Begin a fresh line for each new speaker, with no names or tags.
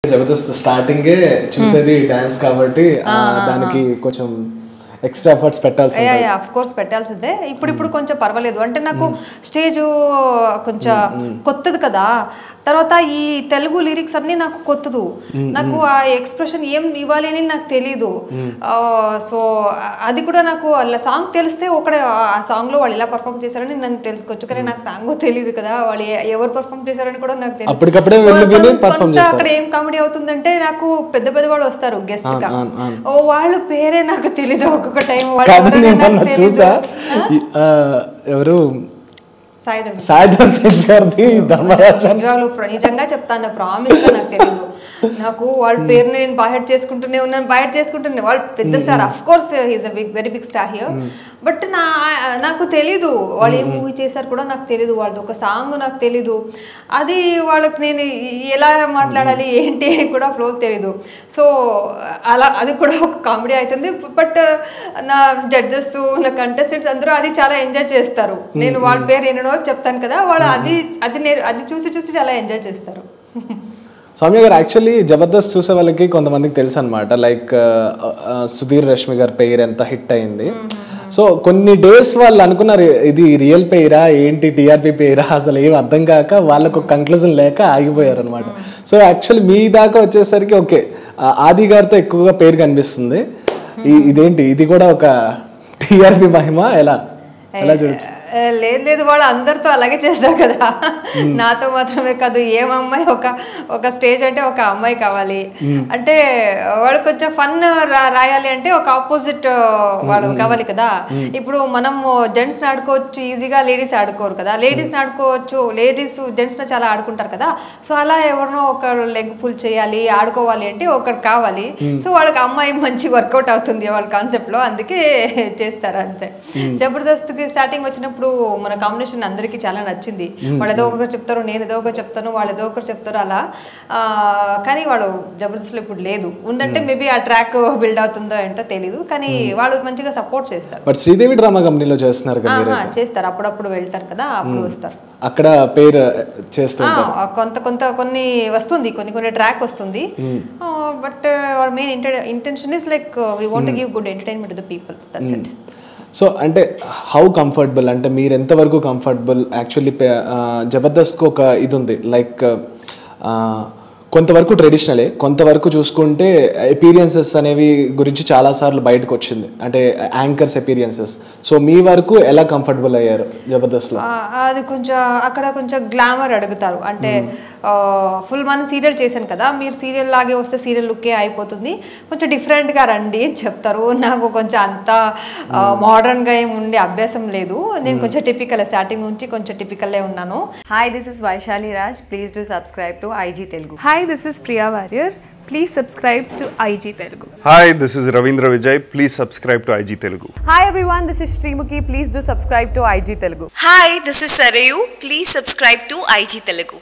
జబర్దస్త్ స్టార్టింగే చూసేది డాన్స్ కాబట్టి దానికి కొంచెం ఎక్స్ట్రా ఎఫర్ట్స్ పెట్టాల్సి ఉంటుంది.
ఆఫ్ కోర్స్ పెట్టాల్సిందే. ఇప్పుడు కొంచెం పర్వాలేదు. అంటే నాకు స్టేజ్ కొంచెం కొత్తది కదా. తర్వాత ఈ తెలుగు లిరిక్స్ అన్నీ నాకు కొత్తదు. నాకు ఆ ఎక్స్ప్రెషన్ ఏం ఇవ్వాలి అని నాకు తెలీదు. సో అది కూడా నాకు సాంగ్ తెలిస్తే ఒకడే ఆ సాంగ్లో వాళ్ళు ఇలా పర్ఫామ్ చేశారని నన్ను తెలుసుకోవచ్చు. కానీ నాకు సాంగ్ తెలియదు కదా, వాళ్ళు ఎవరు పర్ఫామ్ చేశారని కూడా నాకు తెలియదు. అక్కడ ఏం కామెడీ అవుతుందంటే నాకు పెద్ద పెద్ద వాళ్ళు వస్తారు గెస్ట్ గా, వాళ్ళ పేరే నాకు తెలీదు. ఒక్కొక్క టైం
చూసా ఎవరు
నిజంగా చెప్తాను, ప్రామిస్ గా నాకు తెలీదు. నాకు వాళ్ళ పేరు నేను బయట చేసుకుంటూనే ఉన్నాను. వాళ్ళు పెద్ద star, of course he's a very big star here. But నాకు తెలీదు వాళ్ళు ఏ మూవీ చేశారు కూడా నాకు తెలీదు. వాళ్ళది ఒక సాంగ్ నాకు తెలీదు. అది వాళ్ళకి నేను ఎలా మాట్లాడాలి ఏంటి అని కూడా ఫ్లో తెలీదు. సో అలా అది కూడా ఒక కామెడీ అవుతుంది. బట్ నా జడ్జెస్, నా కంటెస్టెంట్స్ అందరూ అది చాలా ఎంజాయ్ చేస్తారు. నేను వాళ్ళ పేరు ఎన్నో చెప్తాను కదా, వాళ్ళు అది చూసి చాలా ఎంజాయ్ చేస్తారు.
సౌమ్య గారు, యాక్చువల్లీ జబర్దస్త్ చూసే వాళ్ళకి కొంతమందికి తెలుసు అనమాట, లైక్ సుధీర్ రష్మి గారి పేరు ఎంత హిట్ అయింది. సో కొన్ని డేస్ వాళ్ళు అనుకున్నారు ఇది రియల్ పేరా ఏంటి, టీఆర్పీ పేరా, అసలు ఏం అర్థం కాక వాళ్ళకు కంక్లూజన్ లేక ఆగిపోయారు అనమాట. సో యాక్చువల్లీ మీ దాకా వచ్చేసరికి ఓకే, ఆది గారితో ఎక్కువగా పేరు కనిపిస్తుంది. ఇదేంటి, ఇది కూడా ఒక టీఆర్పీ మహిమ, ఎలా చూడొచ్చు?
లేదు, వాళ్ళు అందరితో అలాగే చేస్తారు కదా, నాతో మాత్రమే కాదు. ఏమమ్మాయి ఒక స్టేజ్ అంటే ఒక అమ్మాయి కావాలి అంటే వాళ్ళు కొంచెం ఫన్ రాయాలి అంటే ఒక ఆపోజిట్ వాళ్ళు కావాలి కదా. ఇప్పుడు మనం జెంట్స్ ఆడుకోవచ్చు ఈజీగా, లేడీస్ ఆడుకోరు కదా. లేడీస్ ఆడుకోవచ్చు, లేడీస్ జెంట్స్ చాలా ఆడుకుంటారు కదా. సో అలా ఎవరినో ఒక లెగ్ పుల్ చేయాలి, ఆడుకోవాలి అంటే ఒకటి కావాలి. సో వాళ్ళకి అమ్మాయి మంచి వర్కౌట్ అవుతుంది వాళ్ళ కాన్సెప్ట్ లో, అందుకే చేస్తారు అంతే. జబర్దస్త్కి స్టార్టింగ్ వచ్చినప్పుడు మన కాంబినేషన్ అందరికీ చాలా నచ్చింది. వాళ్ళు ఏదో ఒకరు చెప్తారు, నేను ఏదో ఒకరు చెప్తాను, వాళ్ళు ఏదో ఒకరు చెప్తారు అలా. కానీ వాళ్ళు జబర్దస్త్లో ఇప్పుడు లేదు. ఉందంటే మేబీ ఆ ట్రాక్ బిల్డ్ అవుతుందో ఏంటో తెలీదు, కానీ వాళ్ళు మంచిగా సపోర్ట్ చేస్తారు.
బట్ శ్రీదేవి డ్రామా కంపెనీలో చేస్తున్నారు కదా,
చేస్తారు. అప్పుడప్పుడు వెళ్తారు కదా, అప్పుడు వస్తారు.
అక్కడ పేరు చేస్తుంటారు.
కొన్ని వస్తుంది, కొన్ని ట్రాక్ వస్తుంది. But our main intention is like we want to give good entertainment to the people, that's it.
So అంటే హౌ కంఫర్టబుల్, అంటే మీరు ఎంతవరకు కంఫర్టబుల్? యాక్చువల్లీ జబర్దస్త్కి ఒక ఇది ఉంది, లైక్ కొంతవరకు ట్రెడిషనలే, కొంతవరకు చూసుకుంటే ఎపీరియన్సెస్ అనేవి గురించి చాలాసార్లు బయటకు వచ్చింది, అంటే యాంకర్స్ ఎపీరియన్సెస్. సో మీ వరకు ఎలా కంఫర్టబుల్ అయ్యారు జబర్దస్త్లో?
అది అక్కడ కొంచెం గ్లామర్ అడుగుతారు. అంటే ఫుల్ మనం సీరియల్ చేశాను కదా, మీరు సీరియల్ లాగే వస్తే సీరియల్ లుక్కే అయిపోతుంది, కొంచెం డిఫరెంట్గా రండి అని చెప్తారు. నాకు కొంచెం అంత మోడర్న్గా ఏమి ఉండే అభ్యాసం లేదు. నేను కొంచెం టిపికల్, స్టార్టింగ్ నుంచి కొంచెం టిపికల్లే ఉన్నాను.
Hi, this is Vaishali Raj. Please do subscribe to IG Telugu.
Hi, this is Priya Warrior. Please subscribe to IG Telugu.
Hi, this is Ravindra Vijay. Please subscribe to IG Telugu.
Hi everyone, this is Srimukhi. Please do subscribe to IG Telugu.
Hi, this is Sarayu. Please subscribe to IG Telugu.